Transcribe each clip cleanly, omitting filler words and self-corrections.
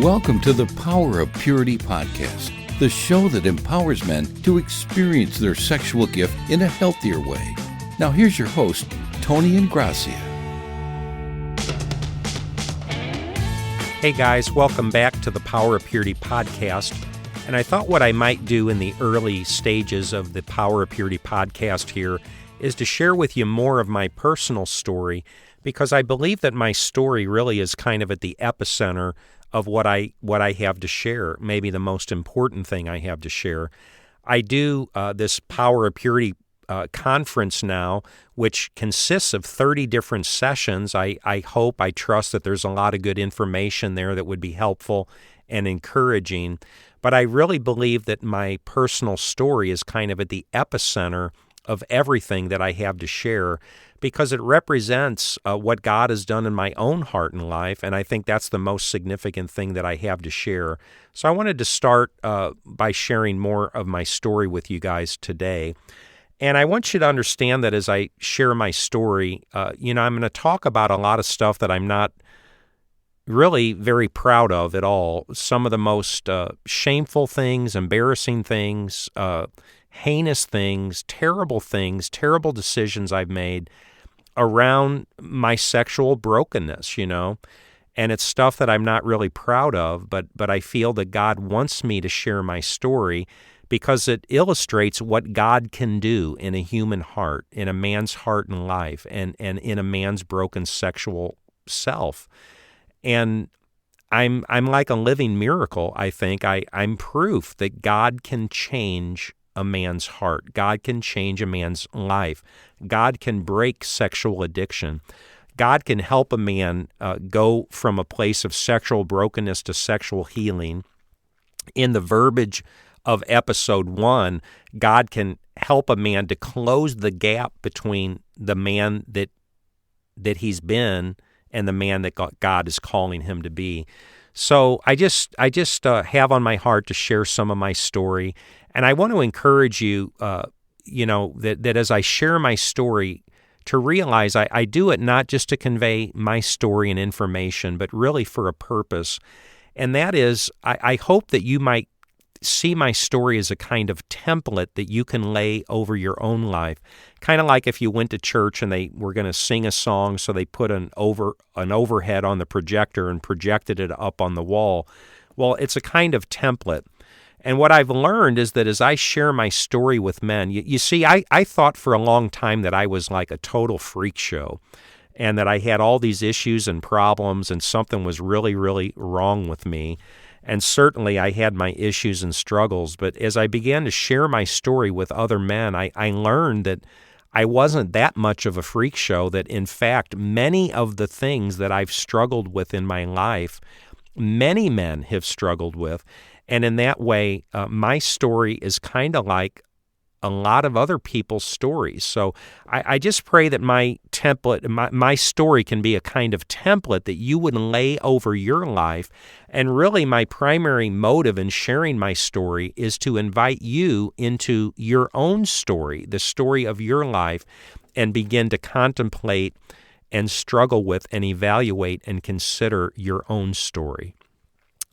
Welcome to the Power of Purity podcast, the show that empowers men to experience their sexual gift in a healthier way. Now here's your host, Tony Ingracia. Hey guys, welcome back to the Power of Purity podcast. And I thought what I might do in the early stages of the Power of Purity podcast here is to share with you more of my personal story, because I believe that my story really is kind of at the epicenter of what I have to share, maybe the most important thing I have to share. I do this Power of Purity conference now, which consists of 30 different sessions. I trust that there's a lot of good information there that would be helpful and encouraging. But I really believe that my personal story is kind of at the epicenter of everything that I have to share, because it represents what God has done in my own heart and life, and I think that's the most significant thing that I have to share. So I wanted to start by sharing more of my story with you guys today. And I want you to understand that as I share my story, I'm going to talk about a lot of stuff that I'm not really very proud of at all. Some of the most shameful things, embarrassing things, heinous things, terrible decisions I've made around my sexual brokenness, and it's stuff that I'm not really proud of, but I feel that God wants me to share my story because it illustrates what God can do in a human heart, in a man's heart and life, and in a man's broken sexual self. And I'm like a living miracle, I think. I'm proof that God can change a man's heart. God can change a man's life. God can break sexual addiction. God can help a man go from a place of sexual brokenness to sexual healing. In the verbiage of episode 1, God can help a man to close the gap between the man that he's been and the man that God is calling him to be. So I just have on my heart to share some of my story, and I want to encourage you, that as I share my story, to realize I do it not just to convey my story and information, but really for a purpose, and that is I hope that you might see my story as a kind of template that you can lay over your own life. Kind of like if you went to church and they were going to sing a song, so they put an overhead on the projector and projected it up on the wall. Well, it's a kind of template. And what I've learned is that as I share my story with men, you see, I thought for a long time that I was like a total freak show and that I had all these issues and problems and something was really, really wrong with me. And certainly I had my issues and struggles, but as I began to share my story with other men, I learned that I wasn't that much of a freak show, that in fact, many of the things that I've struggled with in my life, many men have struggled with. And in that way, my story is kind of like a lot of other people's stories. So I just pray that my template, my story can be a kind of template that you would lay over your life. And really my primary motive in sharing my story is to invite you into your own story, the story of your life, and begin to contemplate and struggle with and evaluate and consider your own story.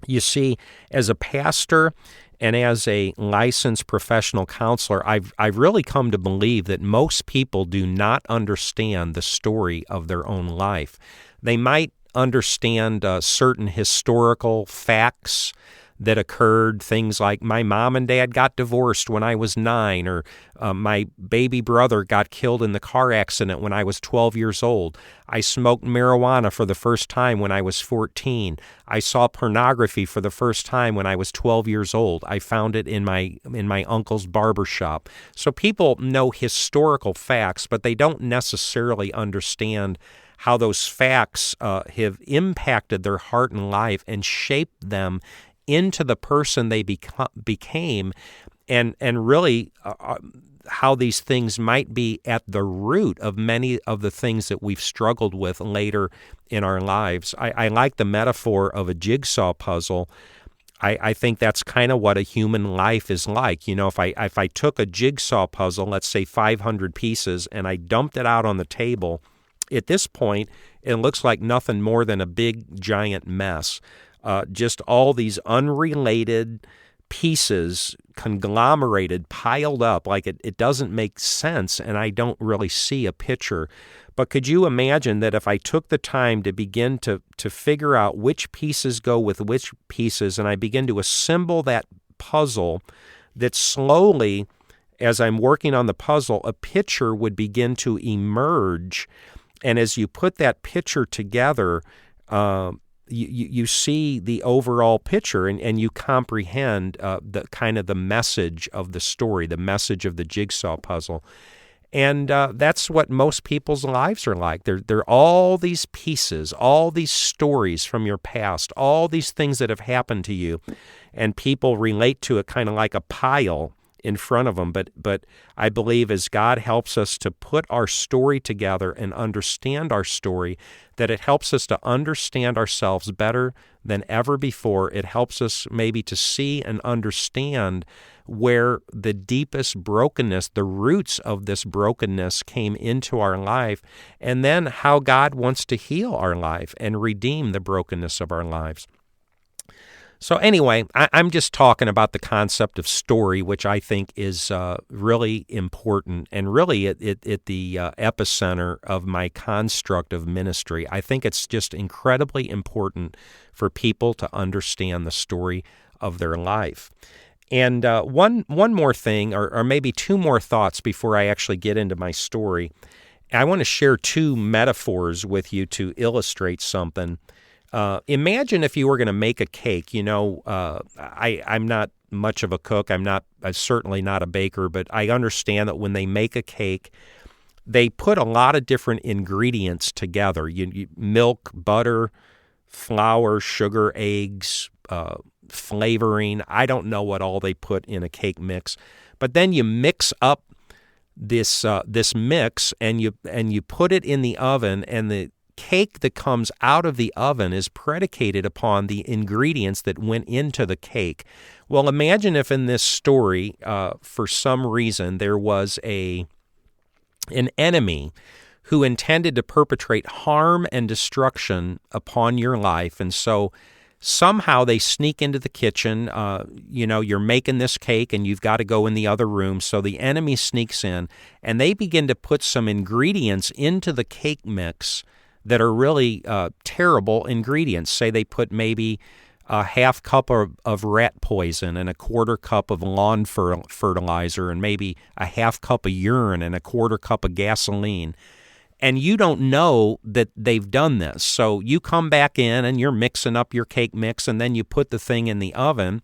You see, as a pastor and as a licensed professional counselor, I've really come to believe that most people do not understand the story of their own life. They might understand certain historical facts that occurred, things like my mom and dad got divorced when I was 9, or my baby brother got killed in the car accident when I was 12 years old. I smoked marijuana for the first time when I was 14. I saw pornography for the first time when I was 12 years old. I found it in my uncle's barber shop. So people know historical facts, but they don't necessarily understand how those facts have impacted their heart and life and shaped them into the person they became, and really how these things might be at the root of many of the things that we've struggled with later in our lives. I like the metaphor of a jigsaw puzzle. I think that's kind of what a human life is like. If I took a jigsaw puzzle, let's say 500 pieces, and I dumped it out on the table, at this point, it looks like nothing more than a big, giant mess. just all these unrelated pieces conglomerated, piled up, like it doesn't make sense, and I don't really see a picture. But could you imagine that if I took the time to begin to figure out which pieces go with which pieces, and I begin to assemble that puzzle, that slowly, as I'm working on the puzzle, a picture would begin to emerge. And as you put that picture together, you see the overall picture, and you comprehend the kind of the message of the story, the message of the jigsaw puzzle. And that's what most people's lives are like. They're all these pieces, all these stories from your past, all these things that have happened to you, and people relate to it kind of like a pile in front of them. But I believe as God helps us to put our story together and understand our story, that it helps us to understand ourselves better than ever before. It helps us maybe to see and understand where the deepest brokenness, the roots of this brokenness came into our life, and then how God wants to heal our life and redeem the brokenness of our lives. So anyway, I'm just talking about the concept of story, which I think is really important and really at the epicenter of my construct of ministry. I think it's just incredibly important for people to understand the story of their life. And one more thing, or maybe two more thoughts before I actually get into my story. I want to share two metaphors with you to illustrate something. Imagine if you were going to make a cake. I'm not much of a cook. I'm certainly not a baker, but I understand that when they make a cake, they put a lot of different ingredients together. Milk, butter, flour, sugar, eggs, flavoring. I don't know what all they put in a cake mix, but then you mix up this mix and you put it in the oven, and the cake that comes out of the oven is predicated upon the ingredients that went into the cake. Well, imagine if in this story, for some reason, there was an enemy who intended to perpetrate harm and destruction upon your life, and so somehow they sneak into the kitchen. You're making this cake and you've got to go in the other room. So the enemy sneaks in and they begin to put some ingredients into the cake mix that are really terrible ingredients. Say they put maybe a half cup of rat poison and a quarter cup of lawn fertilizer and maybe a half cup of urine and a quarter cup of gasoline. And you don't know that they've done this. So you come back in and you're mixing up your cake mix, and then you put the thing in the oven.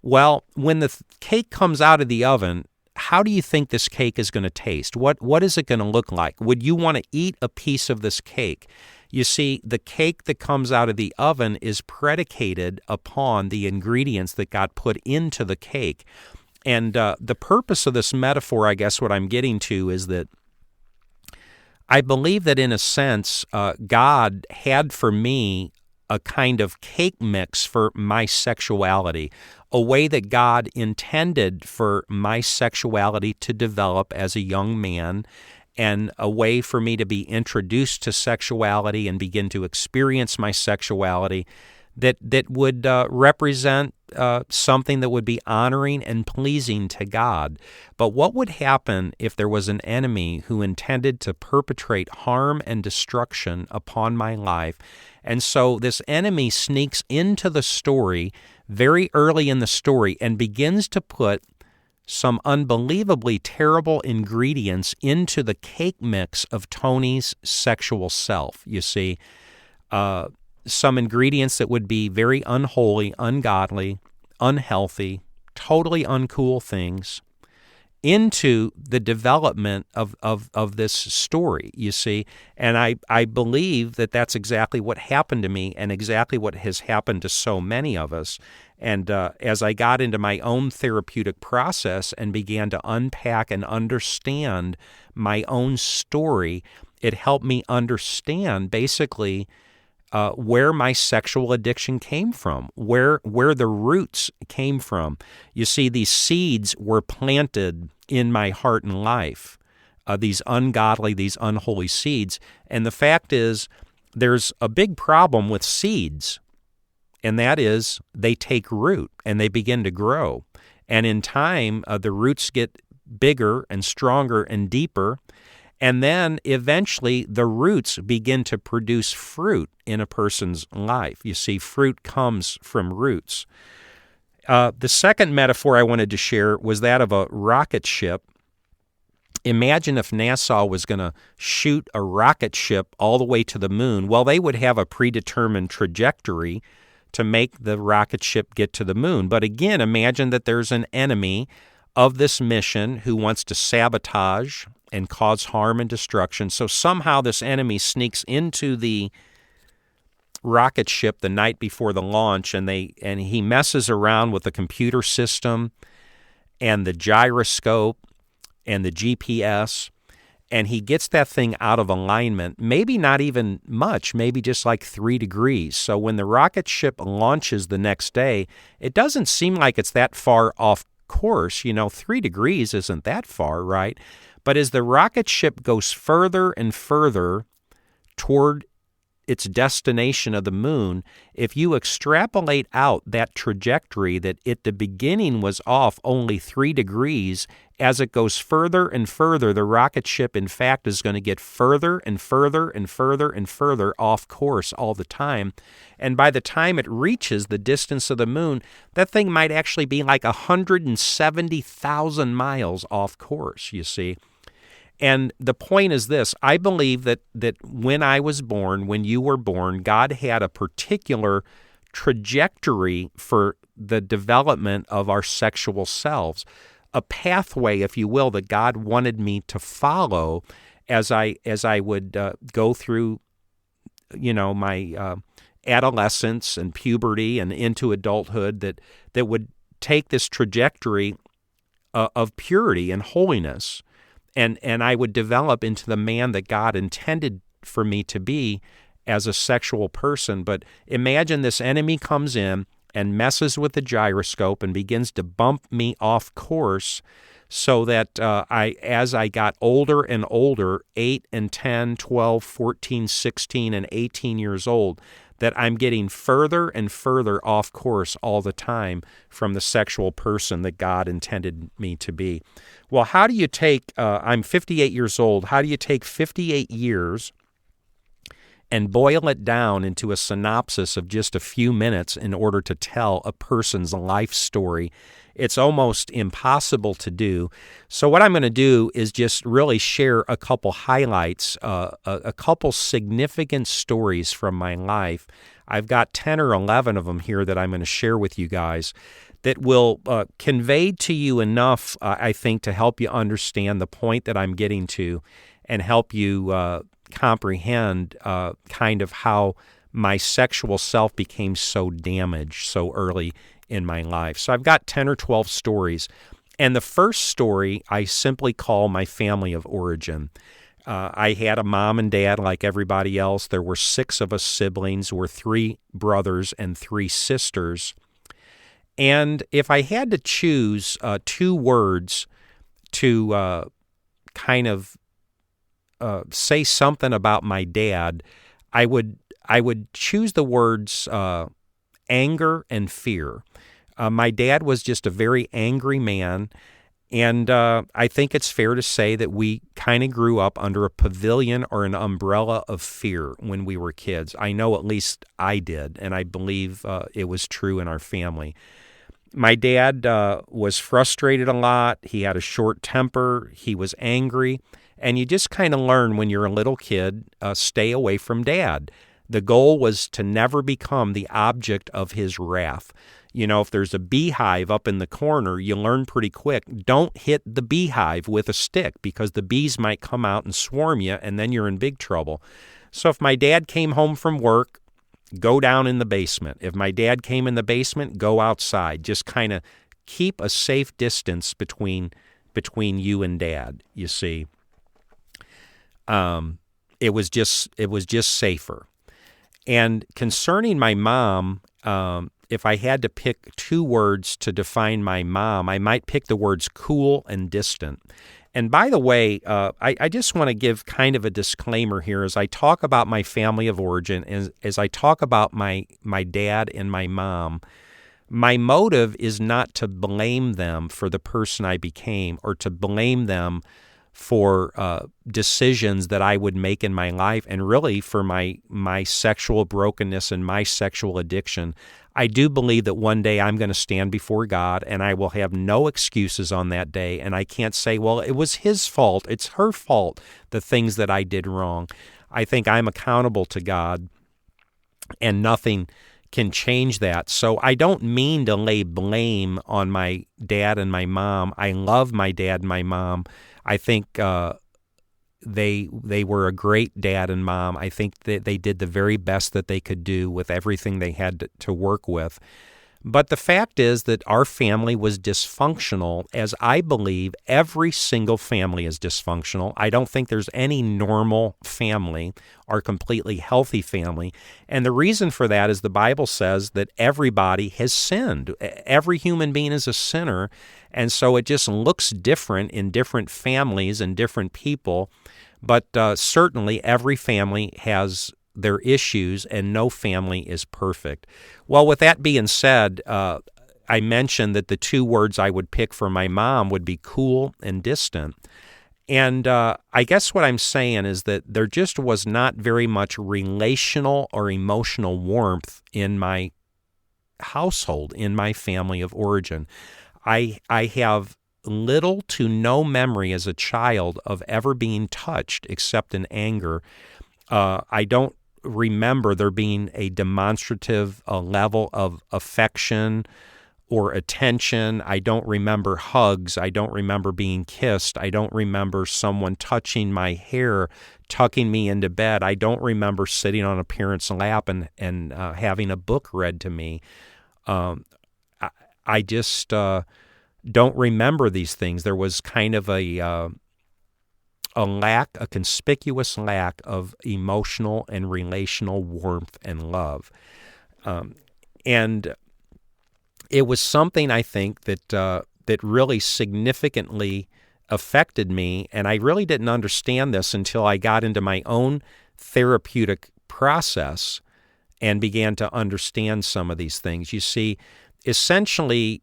Well, when the cake comes out of the oven, how do you think this cake is going to taste? What is it going to look like? Would you want to eat a piece of this cake? You see, the cake that comes out of the oven is predicated upon the ingredients that got put into the cake. And the purpose of this metaphor, I guess what I'm getting to is that I believe that in a sense, God had for me a kind of cake mix for my sexuality, a way that God intended for my sexuality to develop as a young man, and a way for me to be introduced to sexuality and begin to experience my sexuality that would represent something that would be honoring and pleasing to God. But what would happen if there was an enemy who intended to perpetrate harm and destruction upon my life? And so this enemy sneaks into the story very early in the story and begins to put some unbelievably terrible ingredients into the cake mix of Tony's sexual self. You see, some ingredients that would be very unholy, ungodly, unhealthy, totally uncool things into the development of this story, you see. And I believe that that's exactly what happened to me and exactly what has happened to so many of us. And as I got into my own therapeutic process and began to unpack and understand my own story, it helped me understand basically where my sexual addiction came from, where the roots came from. You see, these seeds were planted in my heart and life, these ungodly, these unholy seeds. And the fact is, there's a big problem with seeds. and that is they take root and they begin to grow. And in time, the roots get bigger and stronger and deeper, and then eventually the roots begin to produce fruit in a person's life. You see, fruit comes from roots. The second metaphor I wanted to share was that of a rocket ship. Imagine if NASA was going to shoot a rocket ship all the way to the moon. Well, they would have a predetermined trajectory to make the rocket ship get to the moon. But again, imagine that there's an enemy of this mission who wants to sabotage and cause harm and destruction. So somehow this enemy sneaks into the rocket ship the night before the launch, and he messes around with the computer system and the gyroscope and the GPS, and he gets that thing out of alignment, maybe not even much, maybe just like 3 degrees. So when the rocket ship launches the next day, it doesn't seem like it's that far off course. 3 degrees isn't that far, right? But as the rocket ship goes further and further toward its destination of the moon, if you extrapolate out that trajectory that at the beginning was off only 3 degrees, as it goes further and further, the rocket ship, in fact, is going to get further and further and further and further off course all the time. And by the time it reaches the distance of the moon, that thing might actually be like 170,000 miles off course, you see. And the point is this: I believe that when I was born, when you were born, God had a particular trajectory for the development of our sexual selves, a pathway, if you will, that God wanted me to follow as I would go through, my adolescence and puberty and into adulthood, that would take this trajectory of purity and holiness. And I would develop into the man that God intended for me to be as a sexual person. But imagine this enemy comes in and messes with the gyroscope and begins to bump me off course, so that as I got older and older, 8 and 10, 12, 14, 16, and 18 years old, that I'm getting further and further off course all the time from the sexual person that God intended me to be. Well, how do you take, I'm 58 years old, how do you take 58 years and boil it down into a synopsis of just a few minutes in order to tell a person's life story? It's almost impossible to do. So what I'm going to do is just really share a couple highlights, a couple significant stories from my life. I've got 10 or 11 of them here that I'm going to share with you guys that will convey to you enough, I think, to help you understand the point that I'm getting to and help you comprehend kind of how my sexual self became so damaged so early in my life. So I've got 10 or 12 stories. And the first story I simply call my family of origin. I had a mom and dad like everybody else. There were 6 of us siblings. There were 3 brothers and 3 sisters. And if I had to choose 2 words to kind of say something about my dad, I would choose the words anger and fear. My dad was just a very angry man, and I think it's fair to say that we kind of grew up under a pavilion or an umbrella of fear when we were kids. I know at least I did, and I believe it was true in our family. My dad was frustrated a lot. He had a short temper. He was angry. And you just kind of learn when you're a little kid, stay away from Dad. The goal was to never become the object of his wrath. If there's a beehive up in the corner, you learn pretty quick, don't hit the beehive with a stick because the bees might come out and swarm you, and then you're in big trouble. So if my dad came home from work, go down in the basement. If my dad came in the basement, go outside. Just kind of keep a safe distance between you and Dad, you see. It was just safer. And concerning my mom, if I had to pick 2 words to define my mom, I might pick the words cool and distant. And by the way, I just want to give kind of a disclaimer here as I talk about my family of origin, as I talk about my dad and my mom. My motive is not to blame them for the person I became or to blame them for decisions that I would make in my life and really for my sexual brokenness and my sexual addiction. I do believe that one day I'm going to stand before God and I will have no excuses on that day, and I can't say, well, it was his fault, it's her fault, the things that I did wrong. I think I'm accountable to God, and nothing can change that. So I don't mean to lay blame on my dad and my mom. I love my dad and my mom. I think they were a great dad and mom. I think that they did the very best that they could do with everything they had to work with. But the fact is that our family was dysfunctional, as I believe every single family is dysfunctional. I don't think there's any normal family or completely healthy family. And the reason for that is the Bible says that everybody has sinned. Every human being is a sinner. And so it just looks different in different families and different people. But certainly every family has their issues, and no family is perfect. Well, with that being said, I mentioned that the two words I would pick for my mom would be cool and distant. And I guess what I'm saying is that there just was not very much relational or emotional warmth in my household, in my family of origin. I have little to no memory as a child of ever being touched except in anger. I don't remember there being a demonstrative level of affection or attention. I don't remember hugs. I don't remember being kissed. I don't remember someone touching my hair, tucking me into bed. I don't remember sitting on a parent's lap and having a book read to me. I just don't remember these things. There was kind of a conspicuous lack of emotional and relational warmth and love. And it was something, I think, that really significantly affected me, and I really didn't understand this until I got into my own therapeutic process and began to understand some of these things. You see, essentially,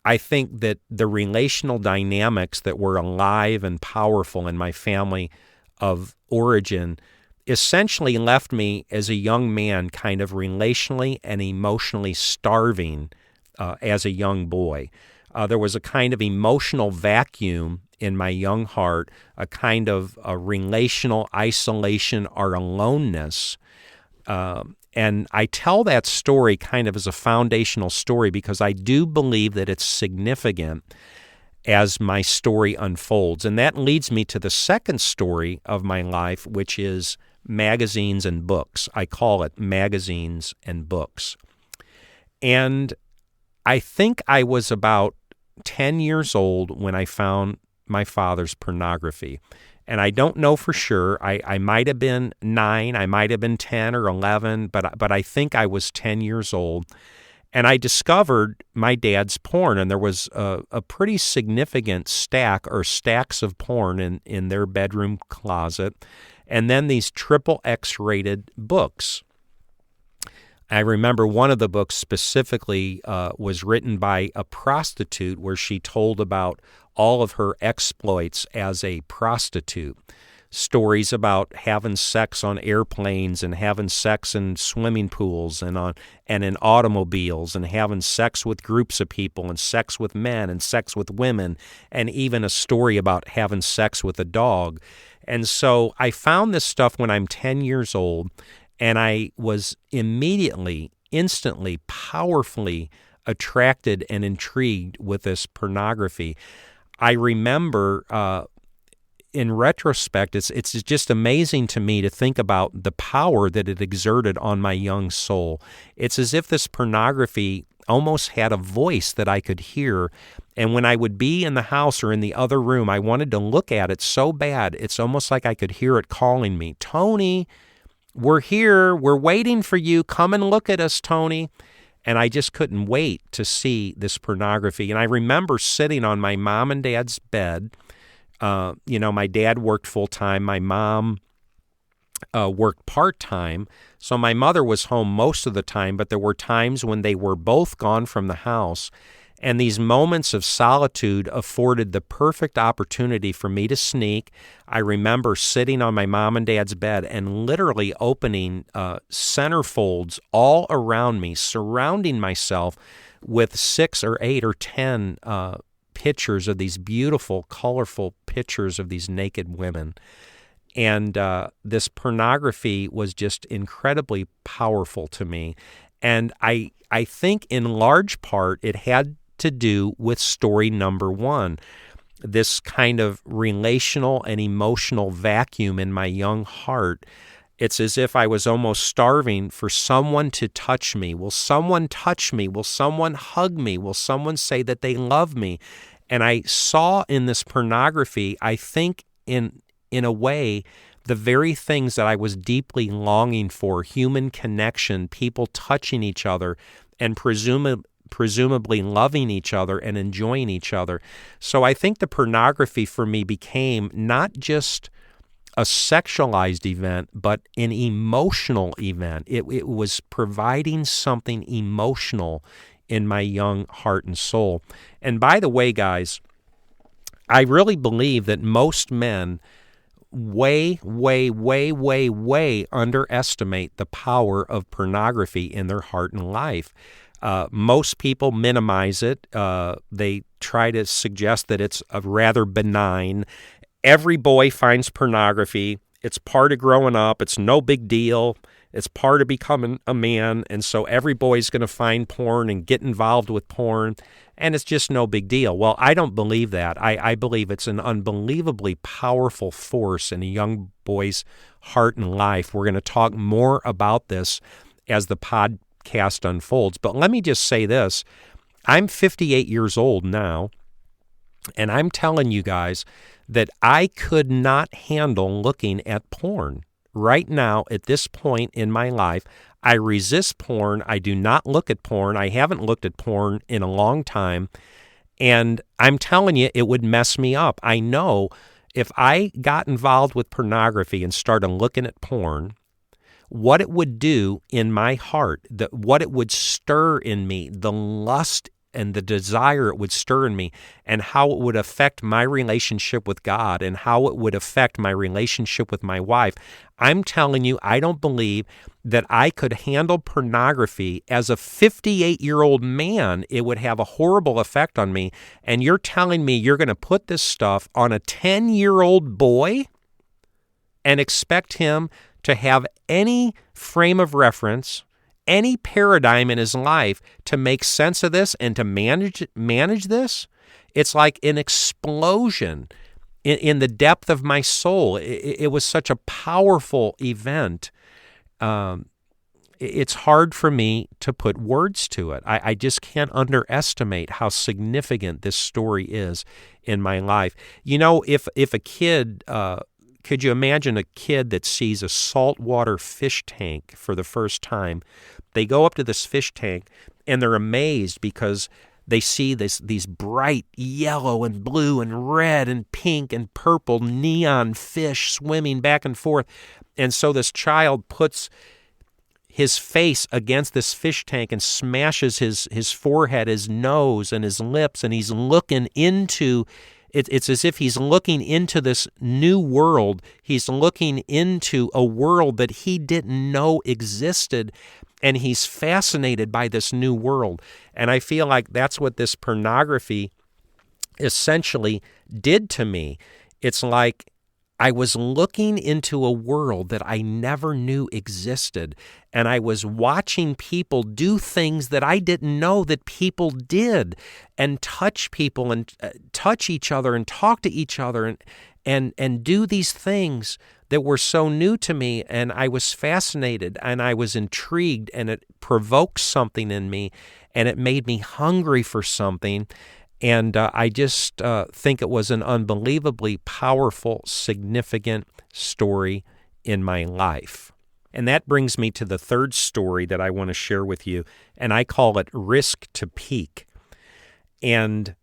I think that the relational dynamics that were alive and powerful in my family of origin essentially left me as a young man kind of relationally and emotionally starving as a young boy. There was a kind of emotional vacuum in my young heart, a kind of a relational isolation or aloneness. And I tell that story kind of as a foundational story because I do believe that it's significant as my story unfolds. And that leads me to the second story of my life, which is magazines and books. I call it magazines and books. And I think I was about 10 years old when I found my father's pornography. And I don't know for sure. I might have been 9, I might have been 10 or 11, but I think I was 10 years old. And I discovered my dad's porn, and there was a pretty significant stack or stacks of porn in their bedroom closet, and then these triple X-rated books. I remember one of the books specifically was written by a prostitute where she told about all of her exploits as a prostitute. Stories about having sex on airplanes and having sex in swimming pools and in automobiles and having sex with groups of people and sex with men and sex with women, and even a story about having sex with a dog. And so I found this stuff when I'm 10 years old, and I was immediately, instantly, powerfully attracted and intrigued with this pornography. I remember, in retrospect, it's just amazing to me to think about the power that it exerted on my young soul. It's as if this pornography almost had a voice that I could hear, and when I would be in the house or in the other room, I wanted to look at it so bad. It's almost like I could hear it calling me, "Tony, we're here, we're waiting for you, come and look at us, Tony." And I just couldn't wait to see this pornography. And I remember sitting on my mom and dad's bed My dad worked full-time. My mom worked part-time. So my mother was home most of the time, but there were times when they were both gone from the house. And these moments of solitude afforded the perfect opportunity for me to sneak. I remember sitting on my mom and dad's bed and literally opening centerfolds all around me, surrounding myself with 6 or 8 or 10 pictures of these beautiful, colorful pictures of these naked women. And this pornography was just incredibly powerful to me. And I think in large part it had to do with story number 1, this kind of relational and emotional vacuum in my young heart. It's as if I was almost starving for someone to touch me. Will someone touch me? Will someone hug me? Will someone say that they love me? And I saw in this pornography, I think in a way, the very things that I was deeply longing for: human connection, people touching each other, and presumably loving each other and enjoying each other. So I think the pornography for me became not just a sexualized event, but an emotional event. It was providing something emotional in my young heart and soul. And by the way, guys, I really believe that most men way underestimate the power of pornography in their heart and life. Most people minimize it. They try to suggest that it's rather benign. Every boy finds pornography. It's part of growing up. It's no big deal. It's part of becoming a man. And so every boy's going to find porn and get involved with porn. And it's just no big deal. Well, I don't believe that. I believe it's an unbelievably powerful force in a young boy's heart and life. We're going to talk more about this as the podcast unfolds. But let me just say this. I'm 58 years old now, and I'm telling you guys that I could not handle looking at porn. Right now, at this point in my life, I resist porn. I do not look at porn. I haven't looked at porn in a long time. And I'm telling you, it would mess me up. I know if I got involved with pornography and started looking at porn, what it would do in my heart, what it would stir in me, the lust and the desire it would stir in me, and how it would affect my relationship with God and how it would affect my relationship with my wife. I'm telling you, I don't believe that I could handle pornography as a 58-year-old man. It would have a horrible effect on me. And you're telling me you're going to put this stuff on a 10-year-old boy and expect him to have any frame of reference, any paradigm in his life to make sense of this and to manage this? It's like an explosion in the depth of my soul. It was such a powerful event. It's hard for me to put words to it. I just can't underestimate how significant this story is in my life. You know, if a kid, could you imagine a kid that sees a saltwater fish tank for the first time? They go up to this fish tank and they're amazed because they see these bright yellow and blue and red and pink and purple neon fish swimming back and forth. And so this child puts his face against this fish tank and smashes his forehead, his nose, and his lips, and he's looking into it. It's as if he's looking into this new world. He's looking into a world that he didn't know existed, and he's fascinated by this new world. And I feel like that's what this pornography essentially did to me. It's like I was looking into a world that I never knew existed, and I was watching people do things that I didn't know that people did, and touch people and touch each other and talk to each other and do these things that were so new to me. And I was fascinated and I was intrigued, and it provoked something in me, and it made me hungry for something. And I just think it was an unbelievably powerful, significant story in my life. And that brings me to the third story that I want to share with you, and I call it Risk to Peak. And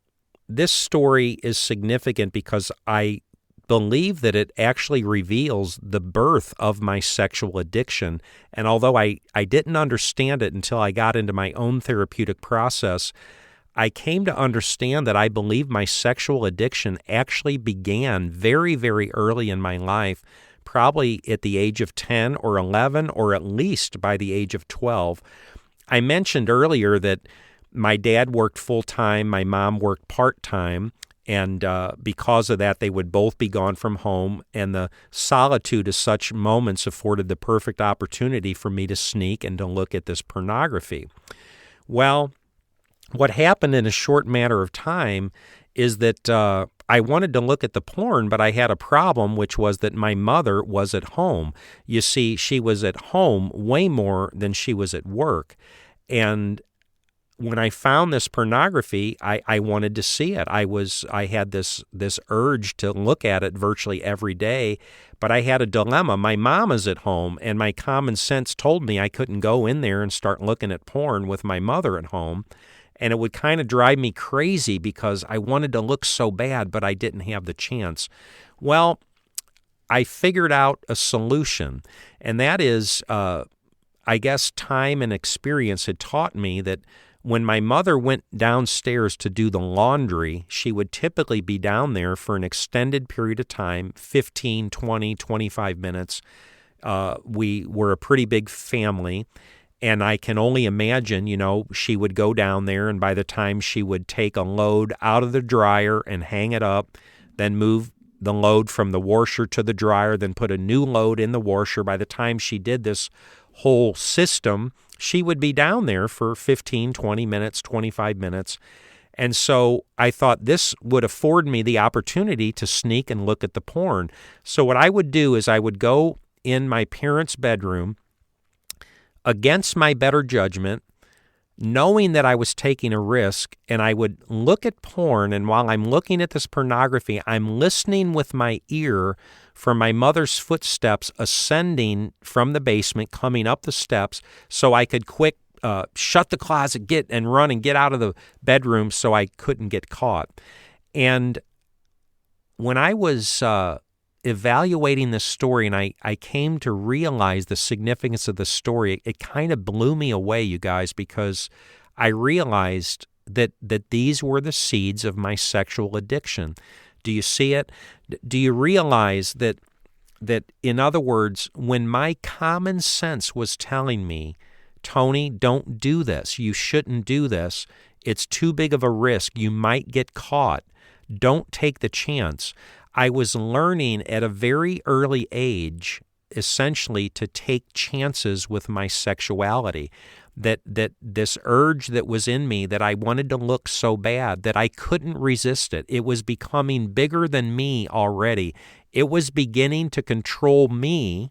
this story is significant because I believe that it actually reveals the birth of my sexual addiction. And although I didn't understand it until I got into my own therapeutic process, I came to understand that I believe my sexual addiction actually began very, very early in my life, probably at the age of 10 or 11, or at least by the age of 12. I mentioned earlier that my dad worked full-time, my mom worked part-time, and because of that, they would both be gone from home, and the solitude of such moments afforded the perfect opportunity for me to sneak and to look at this pornography. Well, what happened in a short matter of time is that I wanted to look at the porn, but I had a problem, which was that my mother was at home. You see, she was at home way more than she was at work. And when I found this pornography, I wanted to see it. I had this urge to look at it virtually every day, but I had a dilemma. My mom is at home, and my common sense told me I couldn't go in there and start looking at porn with my mother at home. And it would kind of drive me crazy because I wanted to look so bad, but I didn't have the chance. Well, I figured out a solution, and that is, I guess time and experience had taught me that when my mother went downstairs to do the laundry, she would typically be down there for an extended period of time, 15, 20, 25 minutes. We were a pretty big family. And I can only imagine, she would go down there, and by the time she would take a load out of the dryer and hang it up, then move the load from the washer to the dryer, then put a new load in the washer. By the time she did this whole system, she would be down there for 15, 20 minutes, 25 minutes. And so I thought this would afford me the opportunity to sneak and look at the porn. So what I would do is I would go in my parents' bedroom, against my better judgment, knowing that I was taking a risk, and I would look at porn, and while I'm looking at this pornography, I'm listening with my ear for my mother's footsteps ascending from the basement, coming up the steps, so I could quick shut the closet, get and run and get out of the bedroom so I couldn't get caught. And when I was evaluating this story, and I came to realize the significance of the story, it kind of blew me away, you guys, because I realized that these were the seeds of my sexual addiction. Do you see it? Do you realize that in other words, when my common sense was telling me, Tony, don't do this, you shouldn't do this, it's too big of a risk, you might get caught, don't take the chance, I was learning at a very early age, essentially, to take chances with my sexuality. That this urge that was in me, that I wanted to look so bad, that I couldn't resist it. It was becoming bigger than me already. It was beginning to control me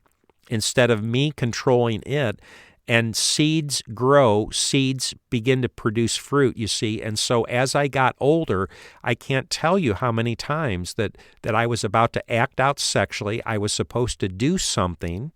instead of me controlling it. And seeds grow, seeds begin to produce fruit, you see. And so as I got older, I can't tell you how many times that I was about to act out sexually. I was supposed to do something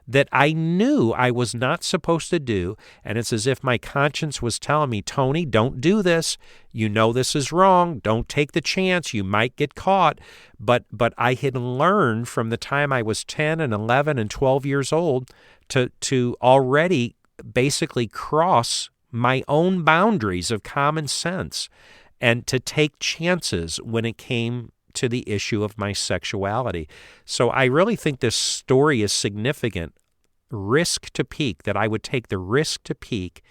that I knew I was not supposed to do. And it's as if my conscience was telling me, Tony, don't do this. You know this is wrong. Don't take the chance. You might get caught. But I had learned from the time I was 10 and 11 and 12 years old to already basically cross my own boundaries of common sense and to take chances when it came to the issue of my sexuality. So I really think this story is significant. Risk to peak, that I would take the risk to peak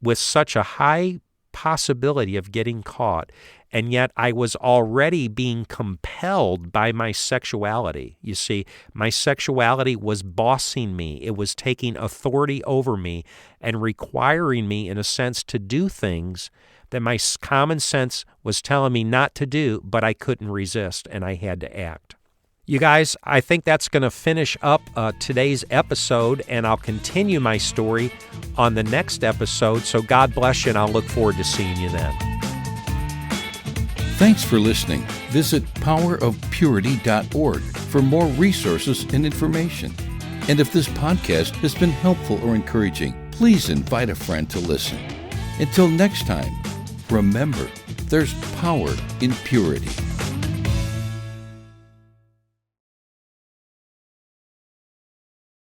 with such a high possibility of getting caught. And yet I was already being compelled by my sexuality. You see, my sexuality was bossing me. It was taking authority over me and requiring me, in a sense, to do things that my common sense was telling me not to do, but I couldn't resist, and I had to act. You guys, I think that's going to finish up today's episode, and I'll continue my story on the next episode. So God bless you, and I'll look forward to seeing you then. Thanks for listening. Visit powerofpurity.org for more resources and information. And if this podcast has been helpful or encouraging, please invite a friend to listen. Until next time, remember, there's power in purity.